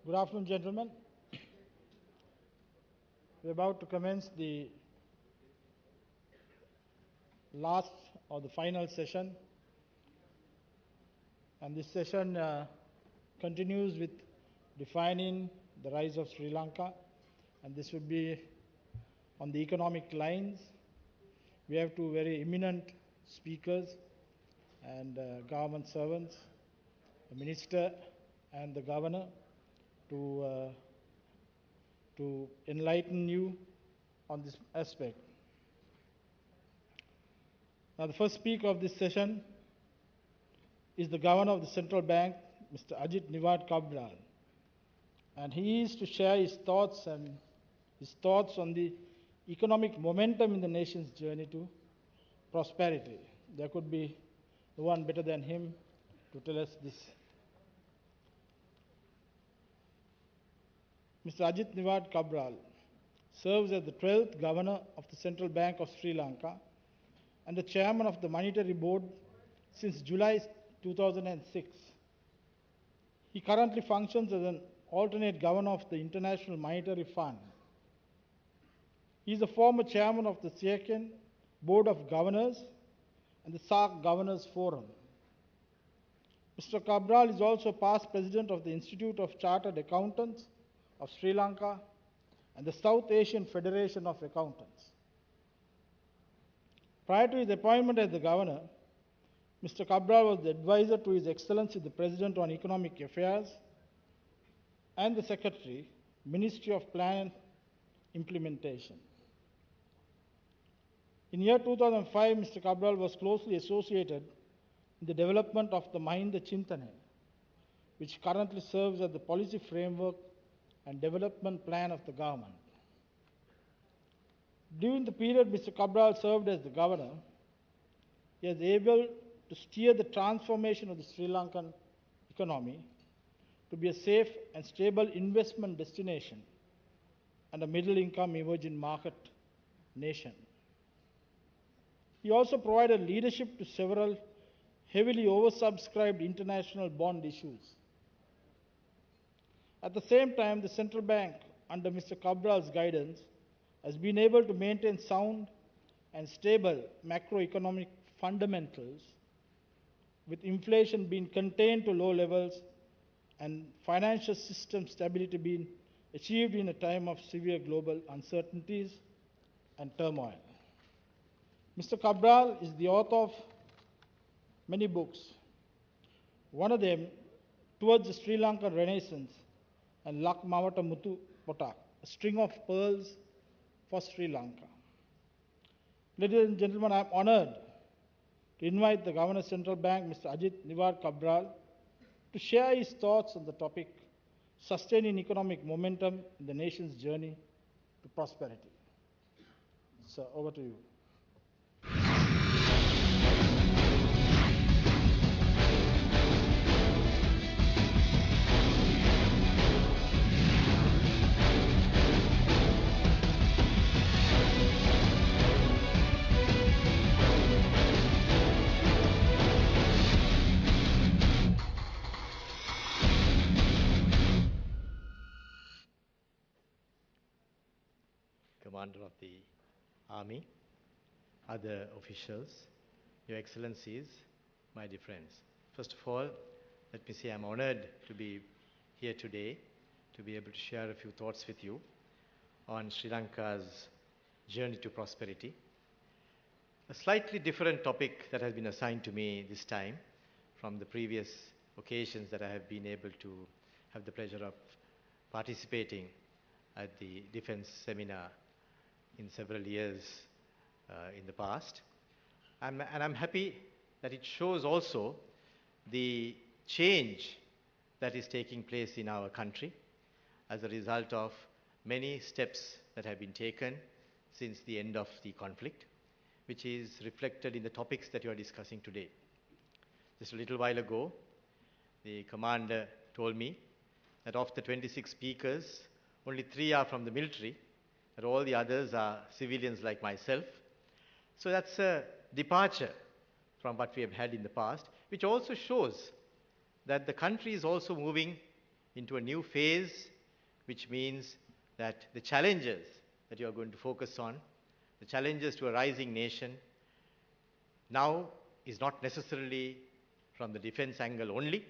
Good afternoon, gentlemen. We're about to commence the last or the final session. And this session continues with defining the rise of Sri Lanka. And this would be on the economic lines. We have two very eminent speakers and government servants, the minister and the governor, to enlighten you on this aspect. Now, the first speaker of this session is the governor of the central bank, Mr. Ajith Nivard Cabraal, and he is to share his thoughts on the economic momentum in the nation's journey to prosperity. There could be no one better than him to tell us this. Mr. Ajith Nivard Cabraal serves as the 12th governor of the Central Bank of Sri Lanka and the chairman of the Monetary Board since July 2006. He currently functions as an alternate governor of the International Monetary Fund. He is the former chairman of the SEACEN Board of Governors and the SAARC Governors Forum. Mr. Cabraal is also past president of the Institute of Chartered Accountants of Sri Lanka and the South Asian Federation of Accountants. Prior to his appointment as the governor, Mr. Cabraal was the advisor to His Excellency the President on Economic Affairs and the Secretary, Ministry of Plan and Implementation. In year 2005, Mr. Cabraal was closely associated in the development of the Mahinda Chintane, which currently serves as the policy framework and development plan of the government. During the period Mr. Cabraal served as the governor, he was able to steer the transformation of the Sri Lankan economy to be a safe and stable investment destination and a middle-income emerging market nation. He also provided leadership to several heavily oversubscribed international bond issues. At the same time, the central bank, under Mr. Cabraal's guidance, has been able to maintain sound and stable macroeconomic fundamentals, with inflation being contained to low levels and financial system stability being achieved in a time of severe global uncertainties and turmoil. Mr. Cabraal is the author of many books. One of them, Towards the Sri Lankan Renaissance, and Lak Mawata Mutu Potak, a string of pearls for Sri Lanka. Ladies and gentlemen, I am honored to invite the Governor Central Bank, Mr. Ajith Nivard Cabraal, to share his thoughts on the topic, sustaining economic momentum in the nation's journey to prosperity. Sir, over to you. Commander of the Army, other officials, Your Excellencies, my dear friends. First of all, let me say I'm honored to be here today to be able to share a few thoughts with you on Sri Lanka's journey to prosperity. A slightly different topic that has been assigned to me this time from the previous occasions that I have been able to have the pleasure of participating at the defense seminar in several years in the past. And I'm happy that it shows also the change that is taking place in our country as a result of many steps that have been taken since the end of the conflict, which is reflected in the topics that you are discussing today. Just a little while ago, the commander told me that of the 26 speakers, only 3 are from the military, and all the others are civilians like myself. So that's a departure from what we have had in the past, which also shows that the country is also moving into a new phase, which means that the challenges that you are going to focus on, the challenges to a rising nation, now is not necessarily from the defense angle only.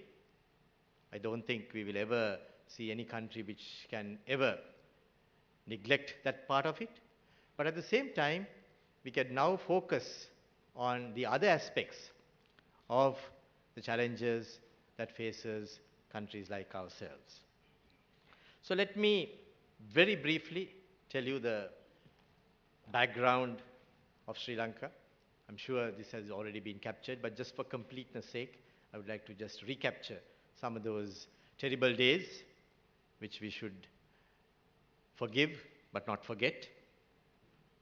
I don't think we will ever see any country which can ever neglect that part of it. But at the same time, we can now focus on the other aspects of the challenges that faces countries like ourselves. So let me very briefly tell you the background of Sri Lanka. I'm sure this has already been captured, but just for completeness sake, I would like to just recapture some of those terrible days which we should forgive but not forget.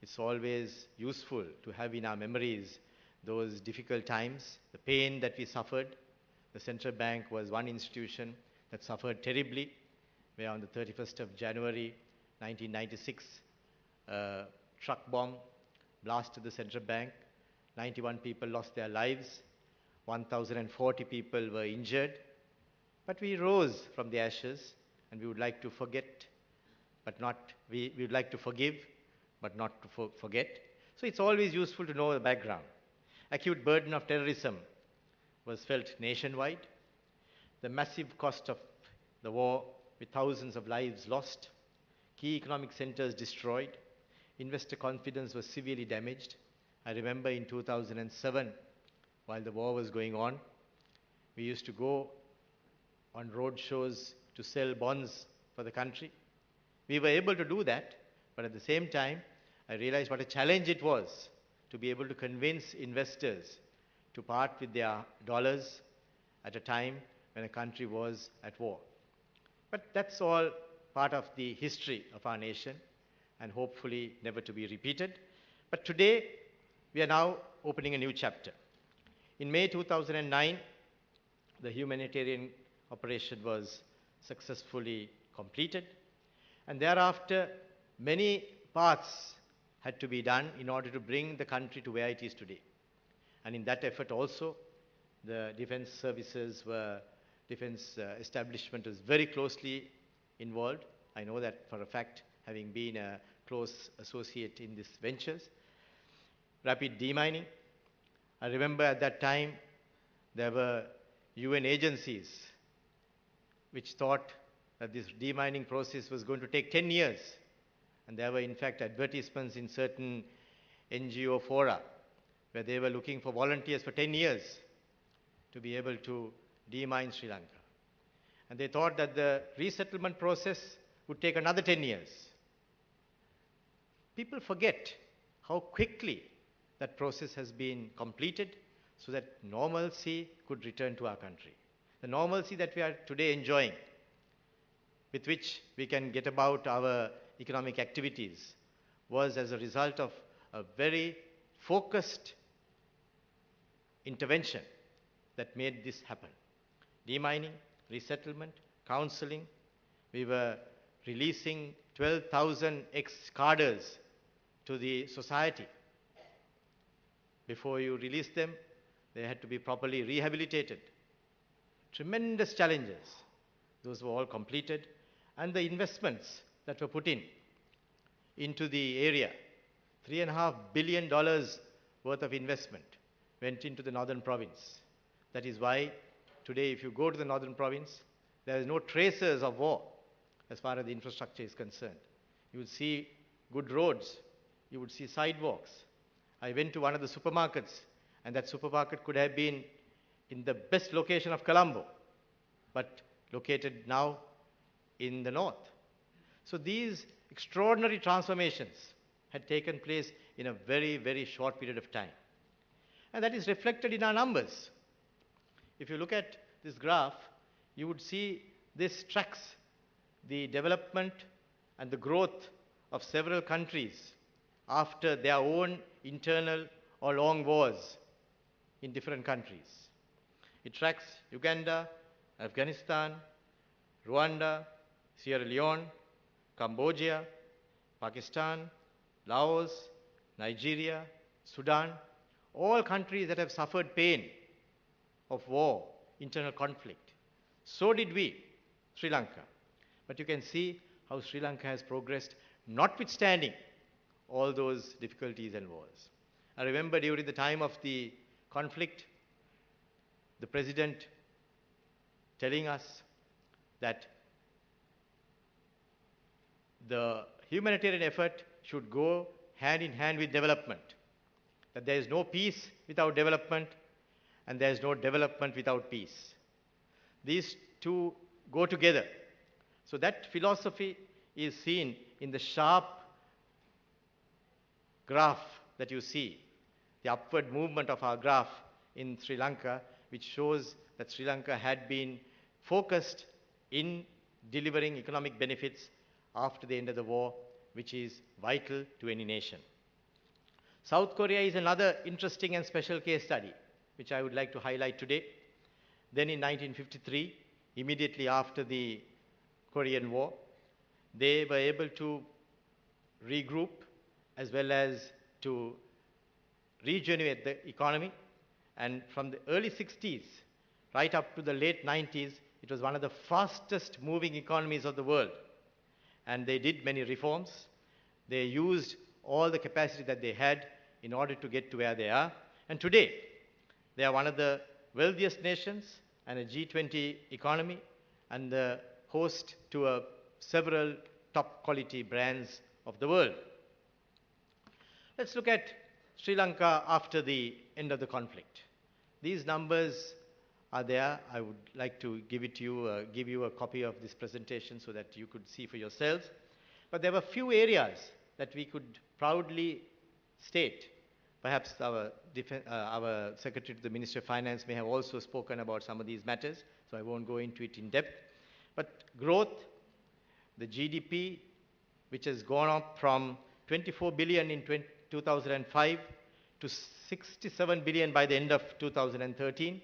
It's always useful to have in our memories those difficult times, the pain that we suffered. The central bank was one institution that suffered terribly, where on the 31st of January 1996, a truck bomb blasted the central bank. 91 people lost their lives. 1,040 people were injured. But we rose from the ashes, and we would like to forget, but not, we would like to forgive, but not to forget. So it's always useful to know the background. Acute burden of terrorism was felt nationwide. The massive cost of the war, with thousands of lives lost. Key economic centers destroyed. Investor confidence was severely damaged. I remember in 2007, while the war was going on, we used to go on road shows to sell bonds for the country. We were able to do that, but at the same time, I realized what a challenge it was to be able to convince investors to part with their dollars at a time when a country was at war. But that's all part of the history of our nation, and hopefully never to be repeated. But today, we are now opening a new chapter. In May 2009, the Humanitarian Operation was successfully completed, and thereafter, many paths had to be done in order to bring the country to where it is today. And in that effort also, the defense services defense establishment was very closely involved. I know that for a fact, having been a close associate in these ventures. Rapid demining. I remember at that time, there were UN agencies which thought that this demining process was going to take 10 years. And there were, in fact, advertisements in certain NGO fora where they were looking for volunteers for 10 years to be able to demine Sri Lanka. And they thought that the resettlement process would take another 10 years. People forget how quickly that process has been completed so that normalcy could return to our country. The normalcy that we are today enjoying, with which we can get about our economic activities, was as a result of a very focused intervention that made this happen. Demining, resettlement, counseling. We were releasing 12,000 ex-cadres to the society. Before you release them, they had to be properly rehabilitated. Tremendous challenges. Those were all completed. And the investments that were put into the area, $3.5 billion worth of investment went into the northern province. That is why today, if you go to the northern province, there is no traces of war as far as the infrastructure is concerned. You would see good roads. You would see sidewalks. I went to one of the supermarkets, and that supermarket could have been in the best location of Colombo, but located now in the north. So these extraordinary transformations had taken place in a very, very short period of time. And that is reflected in our numbers. If you look at this graph, you would see this tracks the development and the growth of several countries after their own internal or long wars in different countries. It tracks Uganda, Afghanistan, Rwanda, Sierra Leone, Cambodia, Pakistan, Laos, Nigeria, Sudan, all countries that have suffered pain of war, internal conflict. So did we. Sri Lanka. But you can see how Sri Lanka has progressed, notwithstanding all those difficulties and wars. I remember during the time of the conflict, the president telling us that the humanitarian effort should go hand in hand with development, that there is no peace without development and there is no development without peace. These two go together. So that philosophy is seen in the sharp graph that you see, the upward movement of our graph in Sri Lanka, which shows that Sri Lanka had been focused in delivering economic benefits after the end of the war, which is vital to any nation. South Korea is another interesting and special case study, which I would like to highlight today. Then in 1953, immediately after the Korean War, they were able to regroup as well as to regenerate the economy. And from the early 60s right up to the late 90s, it was one of the fastest moving economies of the world. And they did many reforms. They used all the capacity that they had in order to get to where they are. And today, they are one of the wealthiest nations and a G20 economy and the host to several top quality brands of the world. Let's look at Sri Lanka after the end of the conflict. These numbers are there. I would like to give it to you, give you a copy of this presentation so that you could see for yourselves. But there were few areas that we could proudly state. Perhaps our Secretary to the Ministry of Finance may have also spoken about some of these matters, so I won't go into it in depth. But growth, the GDP, which has gone up from 24 billion in 2005 to 67 billion by the end of 2013,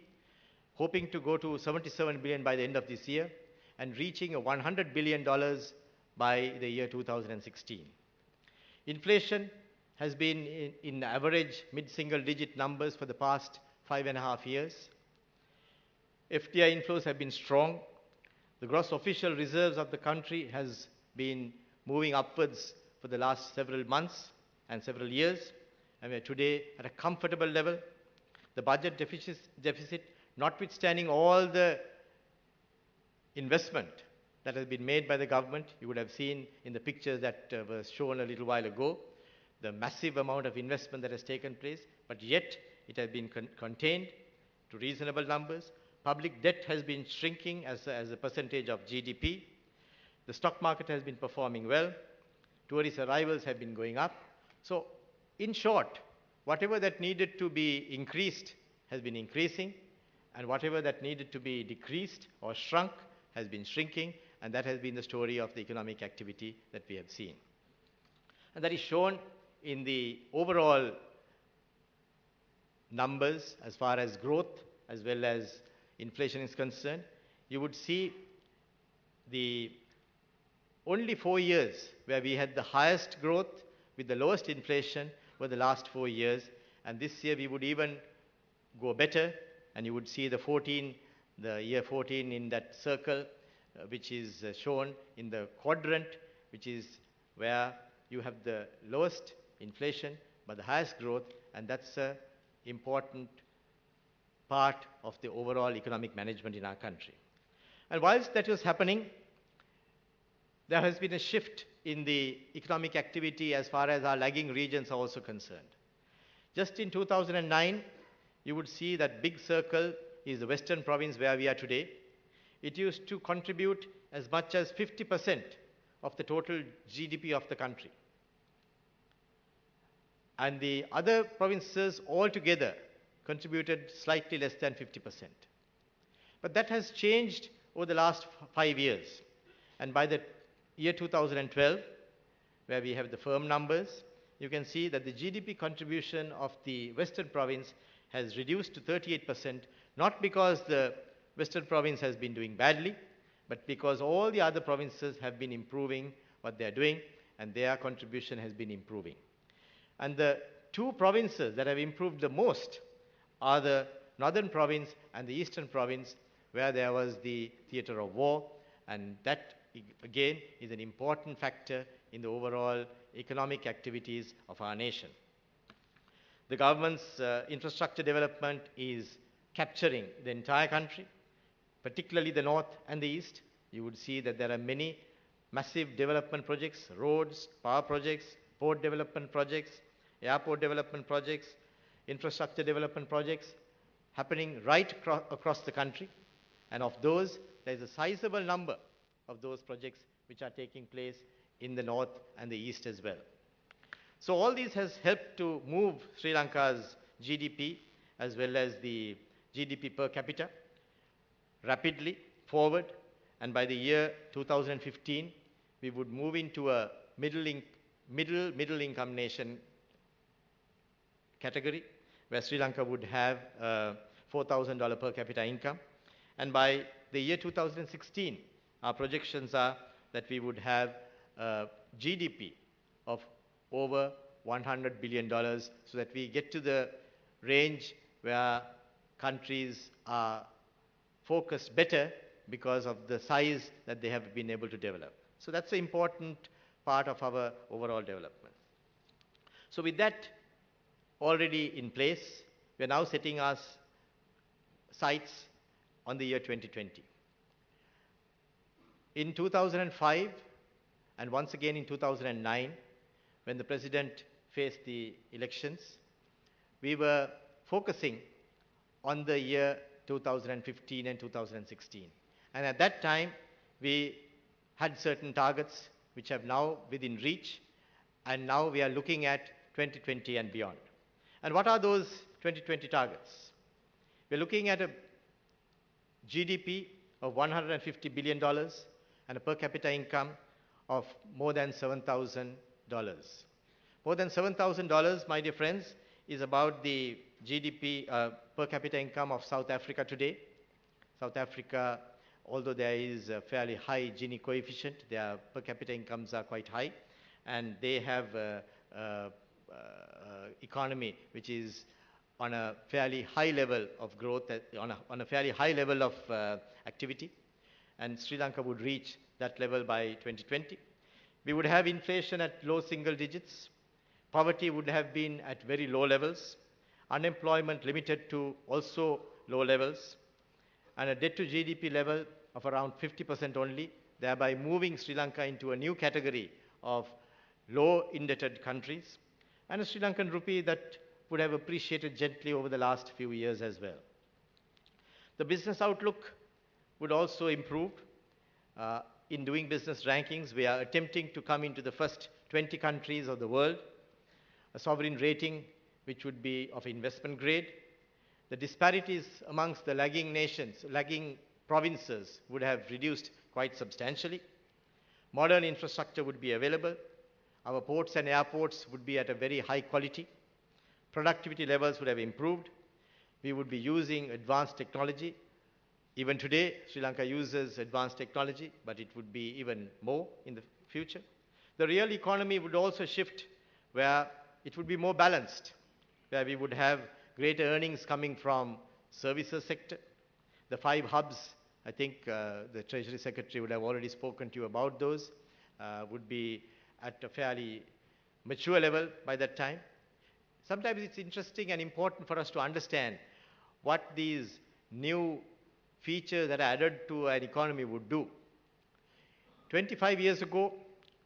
hoping to go to 77 billion by the end of this year, and reaching $100 billion by the year 2016. Inflation has been in average mid-single digit numbers for the past 5.5 years. FDI inflows have been strong. The gross official reserves of the country has been moving upwards for the last several months and several years, and we are today at a comfortable level. The budget deficit, notwithstanding all the investment that has been made by the government, you would have seen in the pictures that were shown a little while ago, the massive amount of investment that has taken place, but yet it has been contained to reasonable numbers. Public debt has been shrinking as a percentage of GDP. The stock market has been performing well. Tourist arrivals have been going up. So, in short, whatever that needed to be increased has been increasing, and whatever that needed to be decreased or shrunk has been shrinking, and that has been the story of the economic activity that we have seen. And that is shown in the overall numbers as far as growth as well as inflation is concerned. You would see the only 4 years where we had the highest growth with the lowest inflation were the last 4 years, and this year we would even go better, and you would see the year 14 in that circle, which is shown in the quadrant, which is where you have the lowest inflation but the highest growth, and that's an important part of the overall economic management in our country. And whilst that was happening, there has been a shift in the economic activity as far as our lagging regions are also concerned. Just in 2009, you would see that big circle is the Western province where we are today. It used to contribute as much as 50% of the total GDP of the country. And the other provinces altogether contributed slightly less than 50%. But that has changed over the last 5 years. And by the year 2012, where we have the firm numbers, you can see that the GDP contribution of the Western province has reduced to 38%, not because the Western province has been doing badly, but because all the other provinces have been improving what they are doing, and their contribution has been improving. And the two provinces that have improved the most are the Northern province and the Eastern province, where there was the theater of war, And that, again, is an important factor in the overall economic activities of our nation. The government's infrastructure development is capturing the entire country, particularly the north and the east. You would see that there are many massive development projects, roads, power projects, port development projects, airport development projects, infrastructure development projects happening right across the country. And of those, there is a sizable number of those projects which are taking place in the north and the east as well. So all these has helped to move Sri Lanka's GDP as well as the GDP per capita rapidly forward, and by the year 2015, we would move into a middle income nation category, where Sri Lanka would have $4,000 per capita income. And by the year 2016, our projections are that we would have a GDP of over $100 billion, so that we get to the range where countries are focused better because of the size that they have been able to develop. So that's an important part of our overall development. So with that already in place, we are now setting our sights on the year 2020. In 2005, and once again in 2009, when the President faced the elections, we were focusing on the year 2015 and 2016. And at that time, we had certain targets which have now within reach, and now we are looking at 2020 and beyond. And what are those 2020 targets? We're looking at a GDP of $150 billion and a per capita income of more than $7,000. More than $7,000, my dear friends, is about the GDP per capita income of South Africa today. South Africa, although there is a fairly high Gini coefficient, their per capita incomes are quite high, and they have economy which is on a fairly high level of growth, on a fairly high level of activity, and Sri Lanka would reach that level by 2020. We would have inflation at low single digits. Poverty would have been at very low levels. Unemployment limited to also low levels. And a debt to GDP level of around 50% only, thereby moving Sri Lanka into a new category of low indebted countries. And a Sri Lankan rupee that would have appreciated gently over the last few years as well. The business outlook would also improve. In doing business rankings, we are attempting to come into the first 20 countries of the world. A sovereign rating which would be of investment grade. The disparities amongst the lagging nations, lagging provinces would have reduced quite substantially. Modern infrastructure would be available. Our ports and airports would be at a very high quality. Productivity levels would have improved. We would be using advanced technology. Even today, Sri Lanka uses advanced technology, but it would be even more in the future. The real economy would also shift where it would be more balanced, where we would have greater earnings coming from services sector. The 5 hubs, I think the Treasury Secretary would have already spoken to you about those, would be at a fairly mature level by that time. Sometimes it's interesting and important for us to understand what these new features that are added to an economy would do. 25 years ago,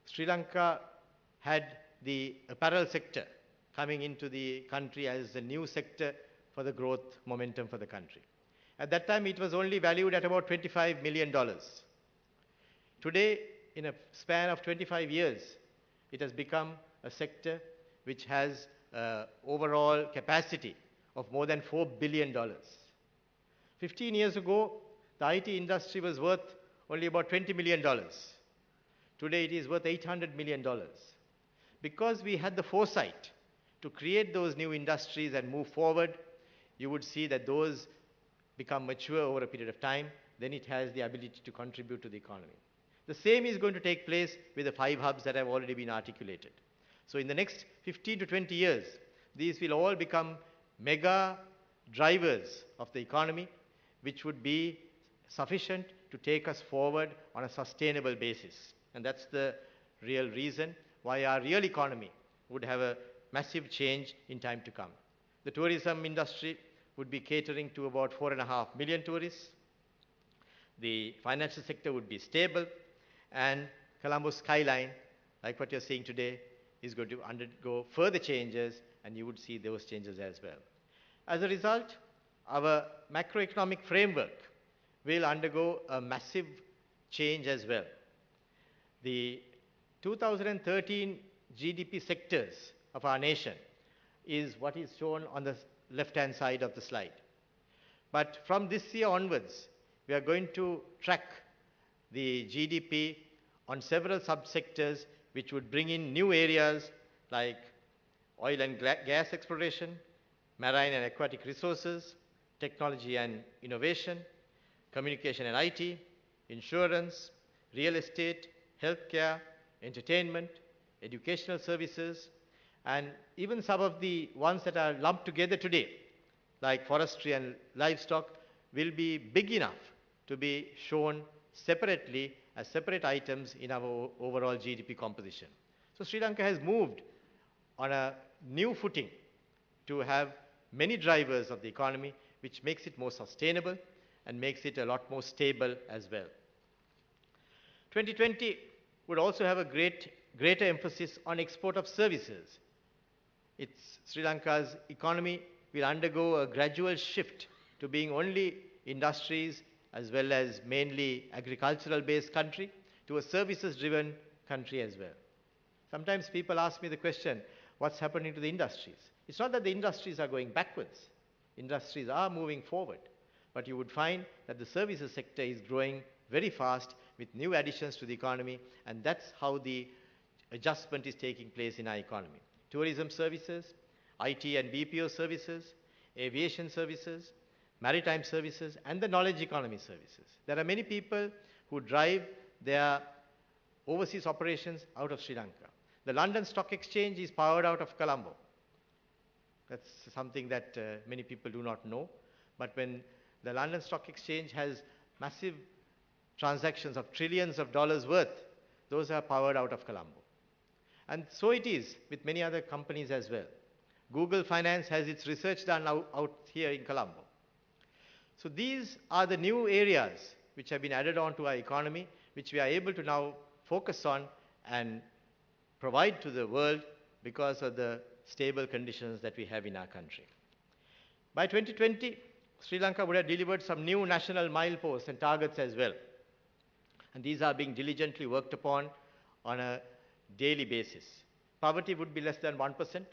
Sri Lanka had the apparel sector coming into the country as a new sector for the growth momentum for the country. At that time, it was only valued at about $25 million. Today, in a span of 25 years, it has become a sector which has overall capacity of more than $4 billion. 15 years ago, the IT industry was worth only about $20 million. Today, it is worth $800 million. Because we had the foresight to create those new industries and move forward, you would see that those become mature over a period of time, then it has the ability to contribute to the economy. The same is going to take place with the 5 hubs that have already been articulated. So in the next 15 to 20 years, these will all become mega drivers of the economy, which would be sufficient to take us forward on a sustainable basis. And that's the real reason why our real economy would have a massive change in time to come. The tourism industry would be catering to about 4.5 million tourists. The financial sector would be stable, and Colombo's skyline, like what you're seeing today, is going to undergo further changes, and you would see those changes as well. As a result, our macroeconomic framework will undergo a massive change as well. The 2013 GDP sectors of our nation is what is shown on the left-hand side of the slide. But from this year onwards, we are going to track the GDP on several subsectors which would bring in new areas like oil and gas exploration, marine and aquatic resources, technology and innovation, communication and IT, insurance, real estate, healthcare, entertainment, educational services, and even some of the ones that are lumped together today, like forestry and livestock, will be big enough to be shown separately as separate items in our overall GDP composition. So Sri Lanka has moved on a new footing to have many drivers of the economy, which makes it more sustainable and makes it a lot more stable as well. 2020 would also have a greater emphasis on export of services. Sri Lanka's economy will undergo a gradual shift to being only industries as well as mainly agricultural-based country to a services-driven country as well. Sometimes people ask me the question, what's happening to the industries? It's not that the industries are going backwards. Industries are moving forward. But you would find that the services sector is growing very fast with new additions to the economy, and that's how the adjustment is taking place in our economy. Tourism services, IT and BPO services, aviation services, maritime services, and the knowledge economy services. There are many people who drive their overseas operations out of Sri Lanka. The London Stock Exchange is powered out of Colombo. That's something that many people do not know. But when the London Stock Exchange has massive transactions of trillions of dollars worth, those are powered out of Colombo. And so it is with many other companies as well. Google Finance has its research done out here in Colombo. So these are the new areas which have been added on to our economy, which we are able to now focus on and provide to the world because of the stable conditions that we have in our country. By 2020, Sri Lanka would have delivered some new national mileposts and targets as well. And these are being diligently worked upon on a daily basis. Poverty would be less than 1%,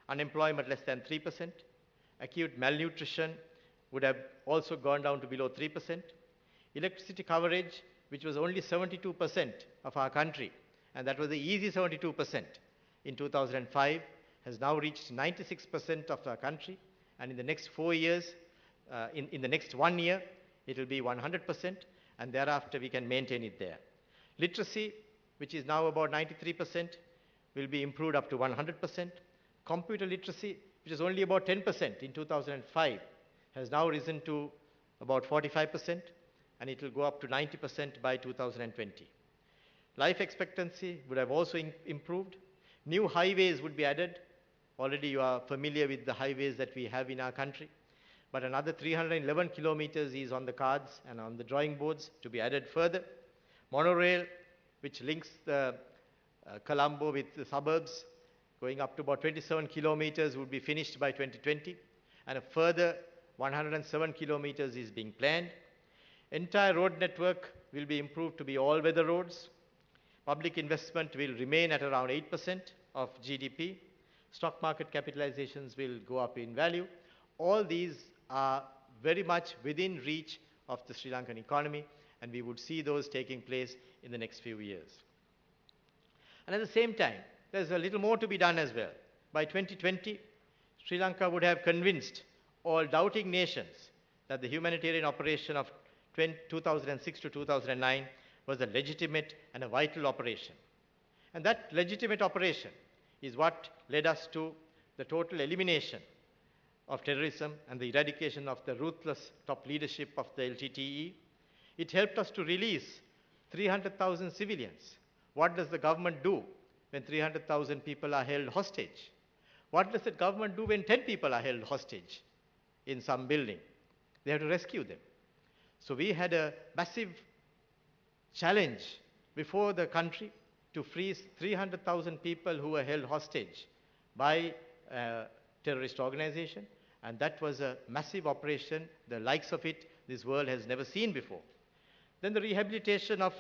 unemployment less than 3%, acute malnutrition would have also gone down to below 3%, electricity coverage, which was only 72% of our country, and that was the easy 72% in 2005, has now reached 96% of our country, and in the next 4 years, in the next 1 year, it will be 100%, and thereafter we can maintain it there. Literacy, which is now about 93%, will be improved up to 100%. Computer literacy, which is only about 10% in 2005, has now risen to about 45%, and it will go up to 90% by 2020. Life expectancy would have also improved. New highways would be added. Already you are familiar with the highways that we have in our country. But another 311 kilometers is on the cards and on the drawing boards to be added further. Monorail, which links the Colombo with the suburbs, going up to about 27 kilometers, would be finished by 2020. And a further 107 kilometers is being planned. Entire road network will be improved to be all-weather roads. Public investment will remain at around 8% of GDP. Stock market capitalizations will go up in value. All these are very much within reach of the Sri Lankan economy, and we would see those taking place in the next few years. And at the same time, there's a little more to be done as well. By 2020, Sri Lanka would have convinced all doubting nations that the humanitarian operation of 2006 to 2009 was a legitimate and a vital operation. And that legitimate operation is what led us to the total elimination of terrorism and the eradication of the ruthless top leadership of the LTTE, It helped us to release 300,000 civilians. What does the government do when 300,000 people are held hostage? What does the government do when 10 people are held hostage in some building? They have to rescue them. So we had a massive challenge before the country to free 300,000 people who were held hostage by a terrorist organization, and that was a massive operation, the likes of it this world has never seen before. Then the rehabilitation of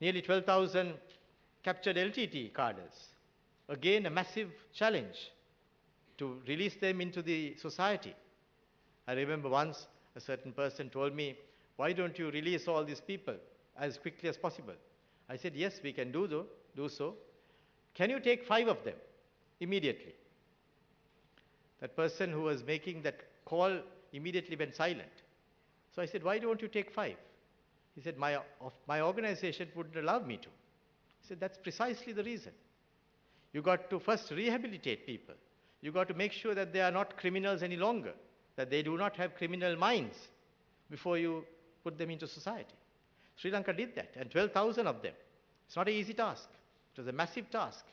nearly 12,000 captured LTT cadres. Again, a massive challenge to release them into the society. I remember once a certain person told me, why don't you release all these people as quickly as possible? I said, yes, we can do so. Can you take 5 of them immediately? That person who was making that call immediately went silent. So I said, why don't you take 5? He said, my organization wouldn't allow me to. I said, that's precisely the reason. You got to first rehabilitate people. You got to make sure that they are not criminals any longer, that they do not have criminal minds before you put them into society. Sri Lanka did that, and 12,000 of them. It's not an easy task. It was a massive task.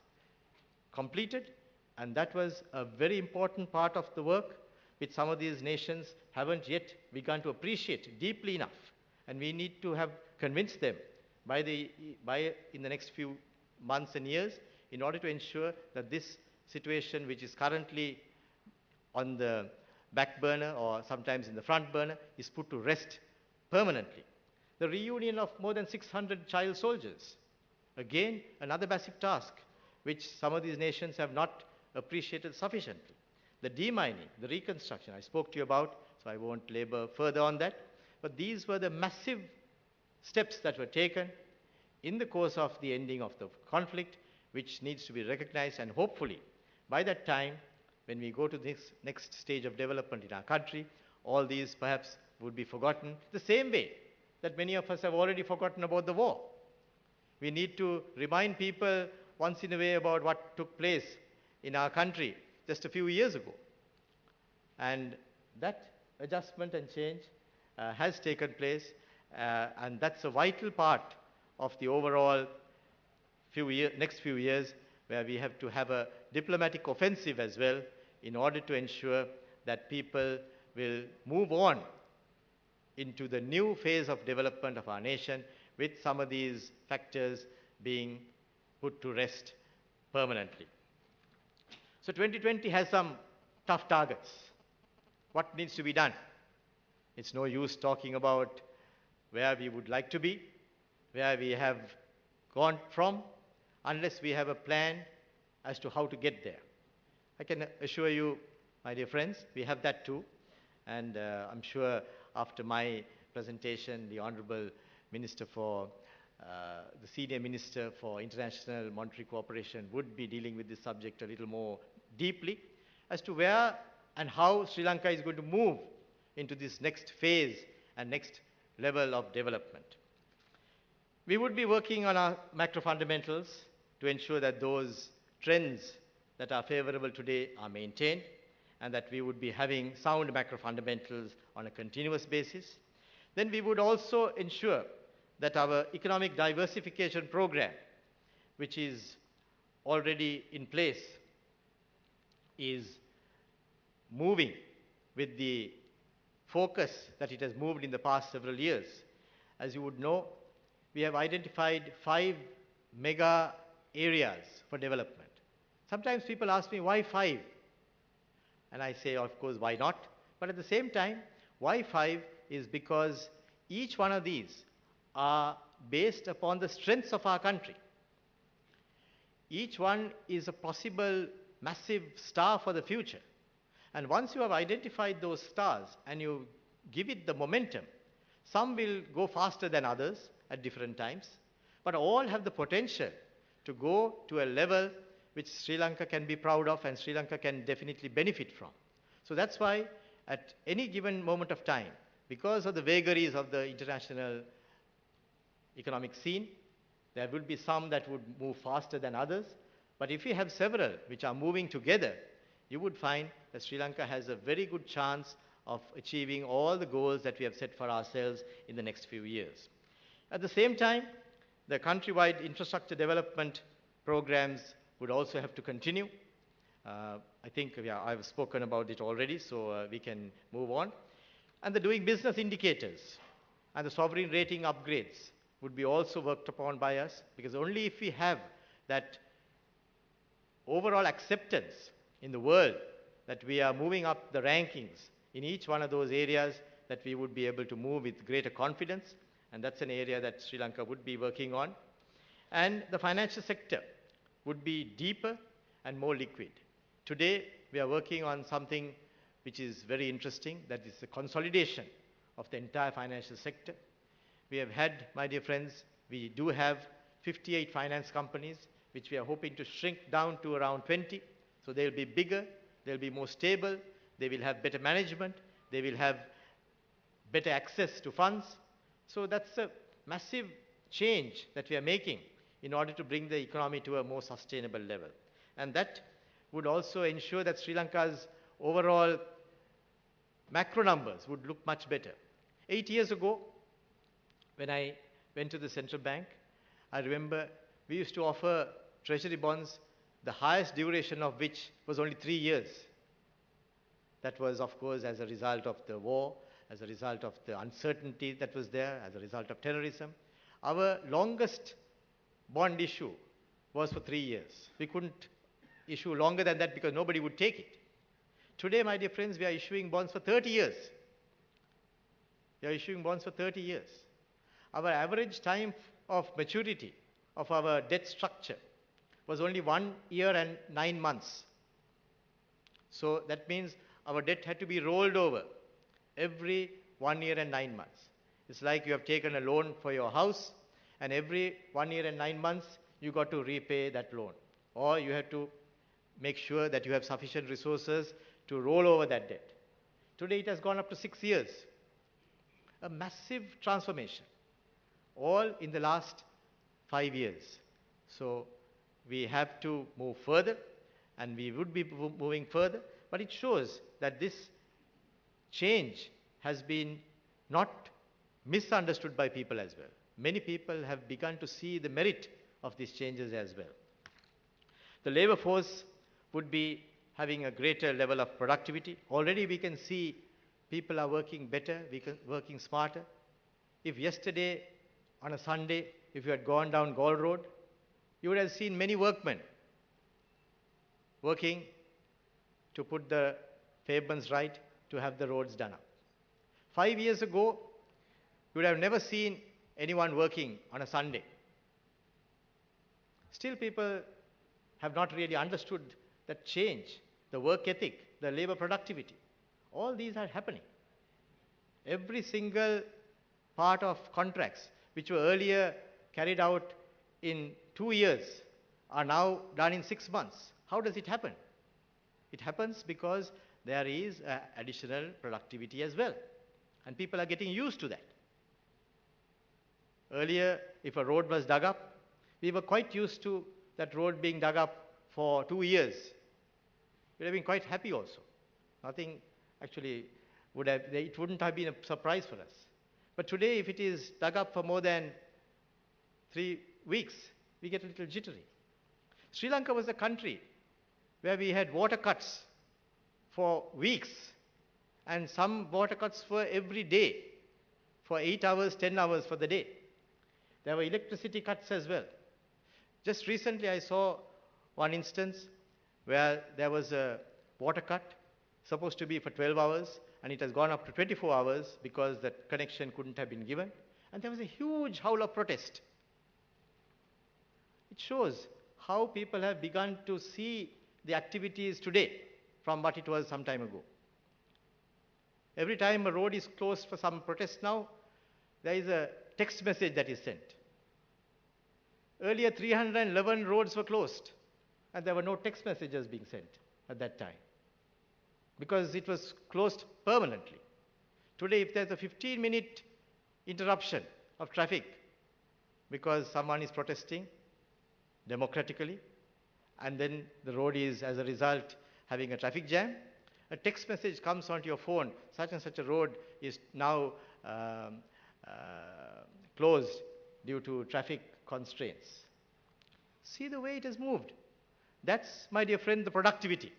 Completed, and that was a very important part of the work which some of these nations haven't yet begun to appreciate deeply enough. And we need to have convinced them in the next few months and years in order to ensure that this situation, which is currently on the back burner or sometimes in the front burner, is put to rest permanently. The reunion of more than 600 child soldiers. Again, another massive task which some of these nations have not appreciated sufficiently. The demining, the reconstruction, I spoke to you about, so I won't labor further on that. But these were the massive steps that were taken in the course of the ending of the conflict, which needs to be recognized, and hopefully, by that time, when we go to this next stage of development in our country, all these perhaps would be forgotten the same way that many of us have already forgotten about the war. We need to remind people once in a way about what took place in our country just a few years ago. And that adjustment and change has taken place, and that's a vital part of the overall next few years, where we have to have a diplomatic offensive as well in order to ensure that people will move on into the new phase of development of our nation, with some of these factors being put to rest permanently. So 2020 has some tough targets. What needs to be done? It's no use talking about where we would like to be, where we have gone from, unless we have a plan as to how to get there. I can assure you, my dear friends, we have that too. And I'm sure after my presentation, the Honorable Minister for, the Senior Minister for International Monetary Cooperation would be dealing with this subject a little more deeply as to where and how Sri Lanka is going to move into this next phase and next level of development. We would be working on our macro fundamentals to ensure that those trends that are favorable today are maintained, and that we would be having sound macro fundamentals on a continuous basis. Then we would also ensure that our economic diversification program, which is already in place, is moving with the focus that it has moved in the past several years. As you would know, we have identified 5 mega areas for development. Sometimes people ask me, why 5? And I say, of course, why not? But at the same time, why 5 is because each one of these are based upon the strengths of our country. Each one is a possible massive star for the future. And once you have identified those stars and you give it the momentum, some will go faster than others at different times, but all have the potential to go to a level which Sri Lanka can be proud of and Sri Lanka can definitely benefit from. So that's why at any given moment of time, because of the vagaries of the international economic scene, there will be some that would move faster than others. But if we have several which are moving together, you would find that Sri Lanka has a very good chance of achieving all the goals that we have set for ourselves in the next few years. At the same time, the countrywide infrastructure development programs would also have to continue. I think I've spoken about it already, so we can move on. And the doing business indicators and the sovereign rating upgrades would be also worked upon by us, because only if we have that overall acceptance in the world that we are moving up the rankings in each one of those areas, that we would be able to move with greater confidence, and that's an area that Sri Lanka would be working on. And the financial sector would be deeper and more liquid. Today, we are working on something which is very interesting, that is the consolidation of the entire financial sector. We have had, my dear friends, we do have 58 finance companies, which we are hoping to shrink down to around 20. So they'll be bigger, they'll be more stable, they will have better management, they will have better access to funds. So that's a massive change that we are making in order to bring the economy to a more sustainable level. And that would also ensure that Sri Lanka's overall macro numbers would look much better. 8 years ago, when I went to the central bank, I remember we used to offer treasury bonds, the highest duration of which was only 3 years. That was, of course, as a result of the war, as a result of the uncertainty that was there, as a result of terrorism. Our longest bond issue was for 3 years. We couldn't issue longer than that because nobody would take it. Today, my dear friends, we are issuing bonds for 30 years. We are issuing bonds for 30 years. Our average time of maturity of our debt structure was only 1 year and 9 months. So that means our debt had to be rolled over every 1 year and 9 months. It's like you have taken a loan for your house, and every 1 year and 9 months you got to repay that loan. Or you have to make sure that you have sufficient resources to roll over that debt. Today it has gone up to 6 years. A massive transformation, all in the last 5 years. So we have to move further, and we would be moving further, but it shows that this change has been not misunderstood by people as well. Many people have begun to see the merit of these changes as well. The labor force would be having a greater level of productivity. Already we can see people are working better, working smarter. If yesterday on a Sunday, if you had gone down Gaul Road, you would have seen many workmen working to put the pavements right, to have the roads done up. 5 years ago, you would have never seen anyone working on a Sunday. Still, people have not really understood that change, the work ethic, the labor productivity. All these are happening. Every single part of contracts, which were earlier carried out in 2 years, are now done in 6 months. How does it happen? It happens because there is additional productivity as well. And people are getting used to that. Earlier, if a road was dug up, we were quite used to that road being dug up for 2 years. We would have been quite happy also. Nothing actually it wouldn't have been a surprise for us. But today, if it is dug up for more than 3 weeks, we get a little jittery. Sri Lanka was a country where we had water cuts for weeks, and some water cuts were every day, for 8 hours, 10 hours for the day. There were electricity cuts as well. Just recently I saw one instance where there was a water cut, supposed to be for 12 hours, and it has gone up to 24 hours because that connection couldn't have been given. And there was a huge howl of protest. It shows how people have begun to see the activities today from what it was some time ago. Every time a road is closed for some protest now, there is a text message that is sent. Earlier, 311 roads were closed, and there were no text messages being sent at that time, because it was closed permanently. Today, if there's a 15-minute interruption of traffic because someone is protesting democratically, and then the road is, as a result, having a traffic jam, a text message comes onto your phone, such and such a road is now closed due to traffic constraints. See the way it has moved. That's, my dear friend, the productivity.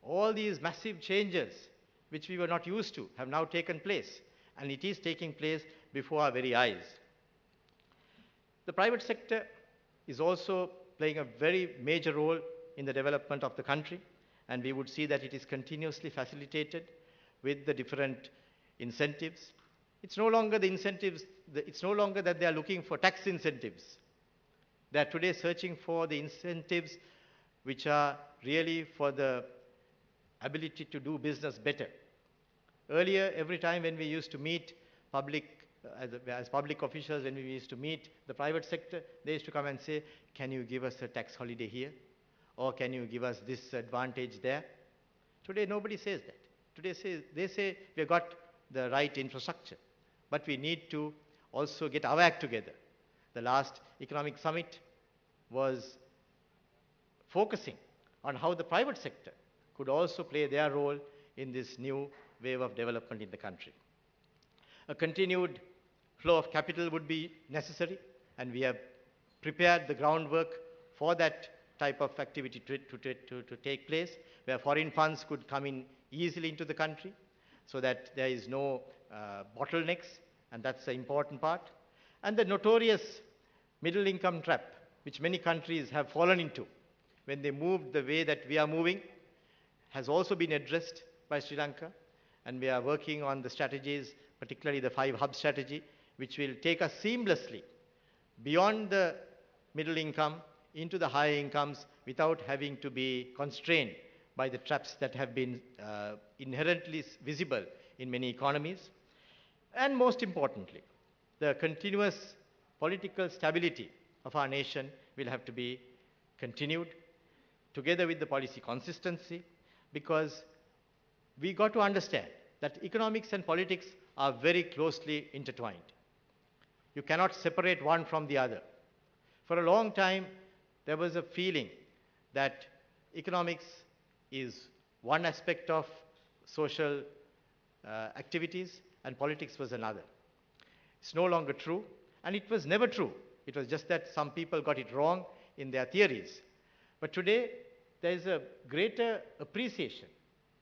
All these massive changes, which we were not used to, have now taken place, and it is taking place before our very eyes. The private sector is also playing a very major role in the development of the country, and we would see that it is continuously facilitated with the different incentives. It's no longer the incentives, it's no longer that they are looking for tax incentives. They are today searching for the incentives which are really for the ability to do business better. Earlier, every time when we used to meet as public officials, when we used to meet the private sector, they used to come and say, can you give us a tax holiday here? Or can you give us this advantage there? Today, nobody says that. Today, they say we've got the right infrastructure, but we need to also get our act together. The last economic summit was focusing on how the private sector could also play their role in this new wave of development in the country. A continued flow of capital would be necessary, and we have prepared the groundwork for that type of activity to take place, where foreign funds could come in easily into the country, so that there is no bottlenecks, and that's the important part. And the notorious middle income trap, which many countries have fallen into when they moved the way that we are moving, has also been addressed by Sri Lanka, and we are working on the strategies, particularly the 5 hub strategy, which will take us seamlessly beyond the middle income into the higher incomes without having to be constrained by the traps that have been inherently visible in many economies. And most importantly, the continuous political stability of our nation will have to be continued together with the policy consistency, because we got to understand that economics and politics are very closely intertwined. You cannot separate one from the other. For a long time, there was a feeling that economics is one aspect of social activities and politics was another. It's no longer true, and it was never true. It was just that some people got it wrong in their theories. But today, there is a greater appreciation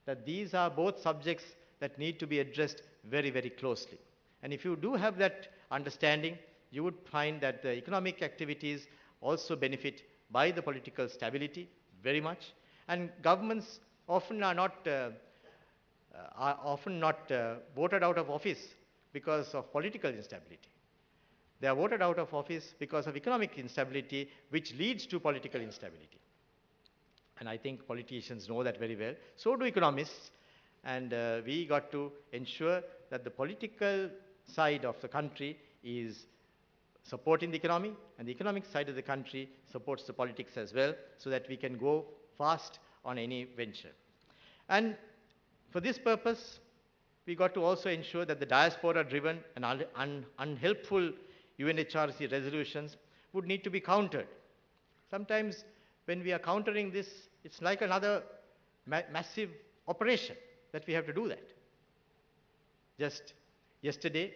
that these are both subjects that need to be addressed very, very closely. And if you do have that understanding, you would find that the economic activities also benefit by the political stability very much. And governments often are not voted out of office because of political instability. They are voted out of office because of economic instability, which leads to political instability. And I think politicians know that very well. So do economists. And we got to ensure that the political side of the country is supporting the economy, and the economic side of the country supports the politics as well, so that we can go fast on any venture. And for this purpose, we got to also ensure that the diaspora-driven and unhelpful UNHRC resolutions would need to be countered. Sometimes when we are countering this, it's like another massive operation that we have to do that. Just yesterday,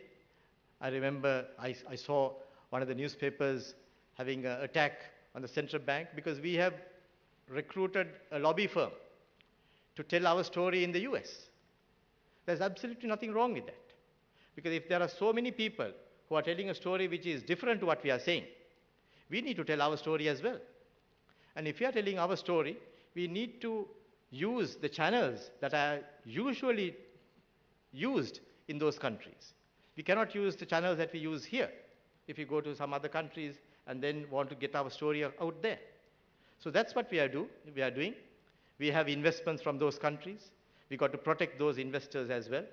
I remember I saw one of the newspapers having an attack on the central bank because we have recruited a lobby firm to tell our story in the US. There's absolutely nothing wrong with that. Because if there are so many people who are telling a story which is different to what we are saying, we need to tell our story as well. And if we are telling our story, we need to use the channels that are usually used in those countries. We cannot use the channels that we use here if we go to some other countries and then want to get our story out there. So that's what we are doing. We have investments from those countries. We got to protect those investors as well.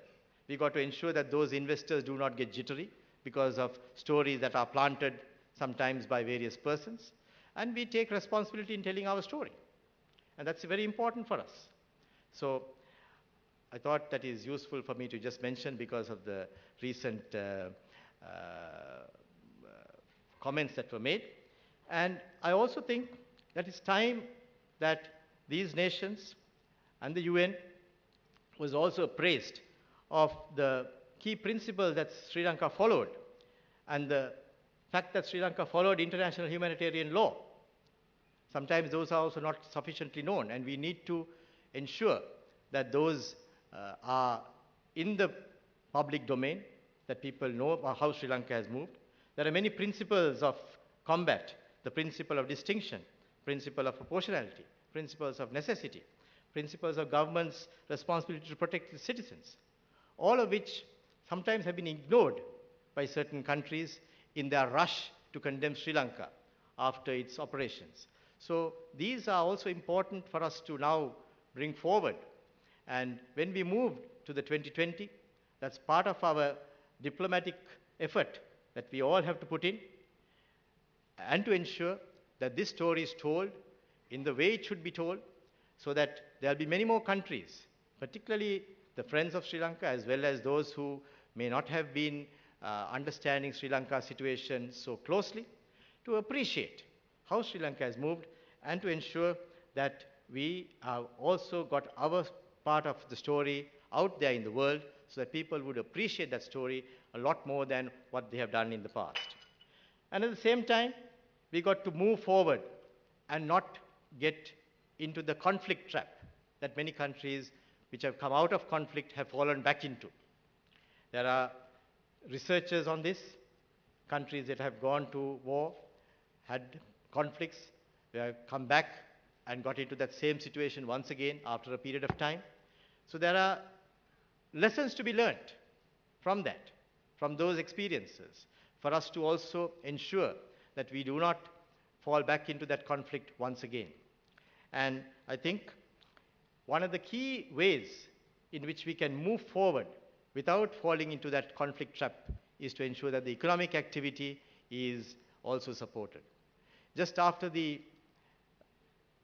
We got to ensure that those investors do not get jittery because of stories that are planted sometimes by various persons. And we take responsibility in telling our story. And that's very important for us. So I thought that is useful for me to just mention because of the recent comments that were made. And I also think that it's time that these nations and the UN was also appraised of the key principle that Sri Lanka followed and the fact that Sri Lanka followed international humanitarian law. Sometimes those are also not sufficiently known, and we need to ensure that those are in the public domain, that people know how Sri Lanka has moved. There are many principles of combat, the principle of distinction, principle of proportionality, principles of necessity, principles of government's responsibility to protect its citizens, all of which sometimes have been ignored by certain countries in their rush to condemn Sri Lanka after its operations. So these are also important for us to now bring forward. And when we move to the 2020, that's part of our diplomatic effort that we all have to put in, and to ensure that this story is told in the way it should be told, so that there will be many more countries, particularly the friends of Sri Lanka, as well as those who may not have been understanding Sri Lanka's situation so closely, to appreciate how Sri Lanka has moved, and to ensure that we have also got our part of the story out there in the world, so that people would appreciate that story a lot more than what they have done in the past. And at the same time, we got to move forward and not get into the conflict trap that many countries which have come out of conflict have fallen back into. There are researchers on this, countries that have gone to war, had conflicts, they have come back and got into that same situation once again after a period of time. So there are lessons to be learned from that, from those experiences, for us to also ensure that we do not fall back into that conflict once again. And I think one of the key ways in which we can move forward without falling into that conflict trap is to ensure that the economic activity is also supported. Just after the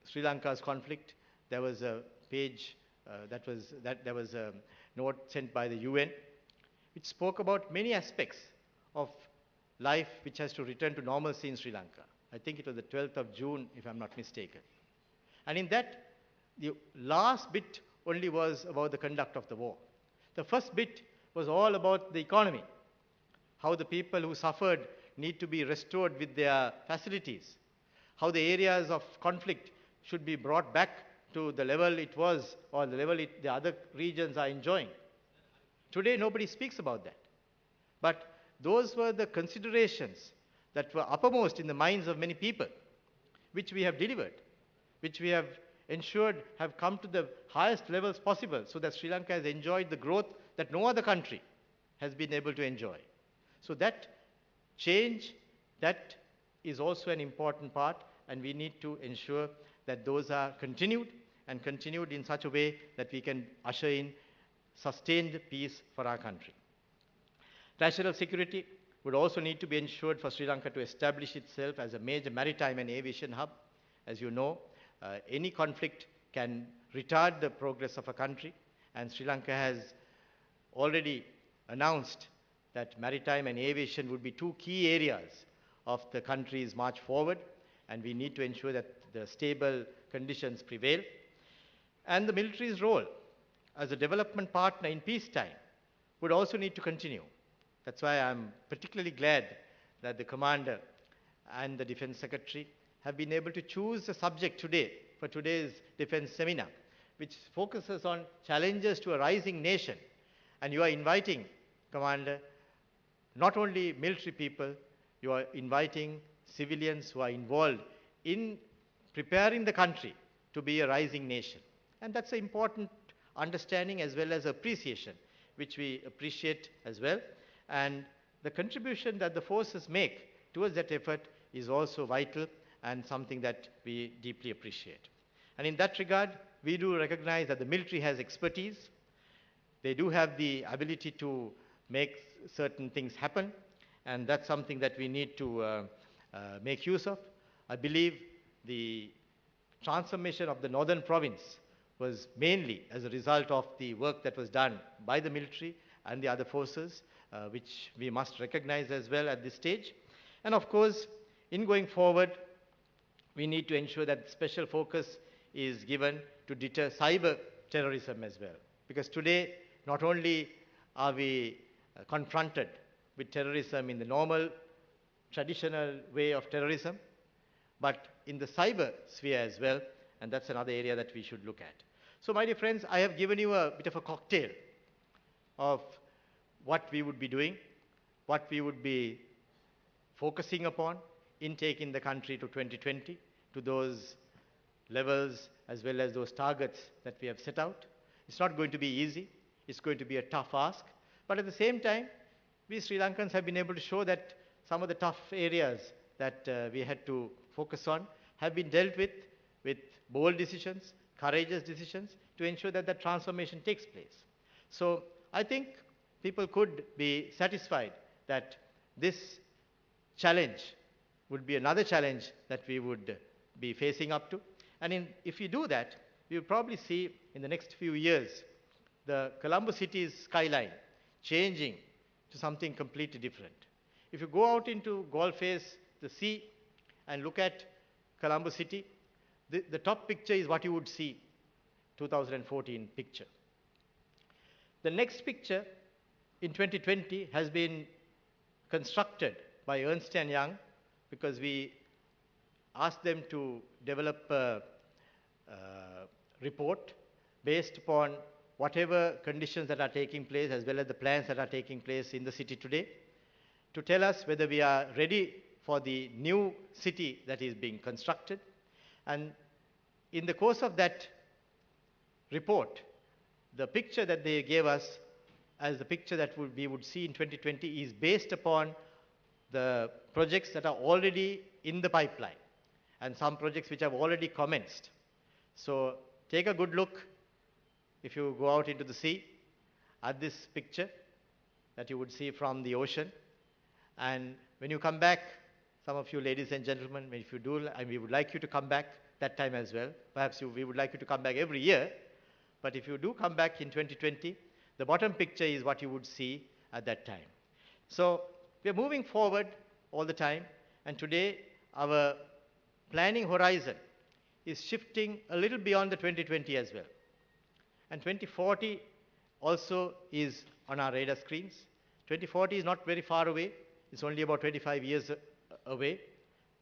Sri Lanka's conflict, there was a page there was a note sent by the UN which spoke about many aspects of life which has to return to normalcy in Sri Lanka. I think it was the 12th of June, if I'm not mistaken. And in that, the last bit only was about the conduct of the war. The first bit was all about the economy, how the people who suffered need to be restored with their facilities, how the areas of conflict should be brought back to the level it was, or the level the other regions are enjoying. Today, nobody speaks about that. But those were the considerations that were uppermost in the minds of many people, which we have delivered, which we have ensured have come to the highest levels possible, so that Sri Lanka has enjoyed the growth that no other country has been able to enjoy. So that change, that is also an important part, and we need to ensure that those are continued, and continued in such a way that we can usher in sustained peace for our country. National security would also need to be ensured for Sri Lanka to establish itself as a major maritime and aviation hub. As you know, any conflict can retard the progress of a country, and Sri Lanka has already announced that maritime and aviation would be two key areas of the country's march forward, and we need to ensure that the stable conditions prevail. And the military's role as a development partner in peacetime would also need to continue. That's why I'm particularly glad that the Commander and the Defense Secretary have been able to choose a subject today for today's defense seminar, which focuses on challenges to a rising nation. And you are inviting, Commander, not only military people, you are inviting civilians who are involved in preparing the country to be a rising nation. And that's an important understanding as well as appreciation, which we appreciate as well. And the contribution that the forces make towards that effort is also vital and something that we deeply appreciate. And in that regard, we do recognize that the military has expertise. They do have the ability to make certain things happen, and that's something that we need to make use of. I believe the transformation of the northern province was mainly as a result of the work that was done by the military and the other forces, which we must recognize as well at this stage. And of course, in going forward, we need to ensure that special focus is given to deter cyber terrorism as well. Because today, not only are we confronted with terrorism in the normal, traditional way of terrorism, but in the cyber sphere as well, and that's another area that we should look at. So, my dear friends, I have given you a bit of a cocktail of what we would be doing, what we would be focusing upon in taking the country to 2020, to those levels as well as those targets that we have set out. It's not going to be easy. It's going to be a tough ask. But at the same time, we Sri Lankans have been able to show that some of the tough areas that we had to focus on have been dealt with bold decisions, courageous decisions, to ensure that that transformation takes place. So I think people could be satisfied that this challenge would be another challenge that we would be facing up to. And if you do that, we will probably see in the next few years the Colombo city's skyline changing to something completely different. If you go out into Gulf face, the sea, and look at Colombo city, the top picture is what you would see, 2014 picture. The next picture in 2020 has been constructed by Ernst & Young, because we asked them to develop a report based upon whatever conditions that are taking place as well as the plans that are taking place in the city today, to tell us whether we are ready for the new city that is being constructed. And in the course of that report, the picture that they gave us as the picture that we would see in 2020 is based upon the projects that are already in the pipeline and some projects which have already commenced. So take a good look, if you go out into the sea, at this picture that you would see from the ocean. And when you come back, some of you ladies and gentlemen, if you do, and we would like you to come back that time as well. Perhaps we would like you to come back every year. But if you do come back in 2020, the bottom picture is what you would see at that time. So we are moving forward all the time. And today, our planning horizon is shifting a little beyond the 2020 as well. And 2040 also is on our radar screens. 2040 is not very far away. It's only about 25 years away.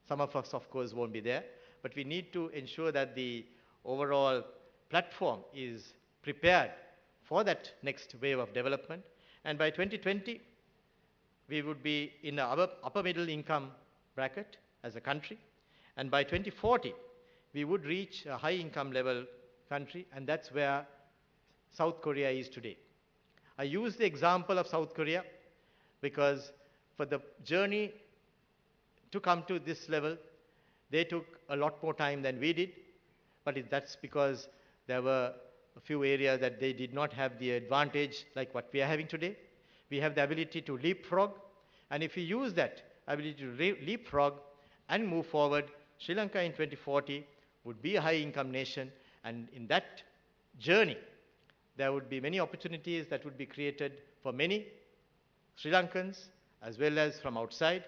Some of us, of course, won't be there. But we need to ensure that the overall platform is prepared for that next wave of development. And by 2020, we would be in the upper middle income bracket as a country. And by 2040, we would reach a high income level country, and that's where South Korea is today. I use the example of South Korea because for the journey to come to this level, they took a lot more time than we did, but that's because there were a few areas that they did not have the advantage like what we are having today. We have the ability to leapfrog, and if we use that ability to leapfrog and move forward, Sri Lanka in 2040 would be a high-income nation, and in that journey, there would be many opportunities that would be created for many Sri Lankans as well as from outside,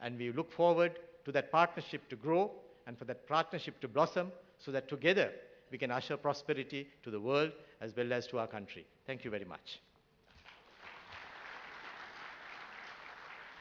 and we look forward to that partnership to grow and for that partnership to blossom so that together we can usher prosperity to the world as well as to our country. Thank you very much.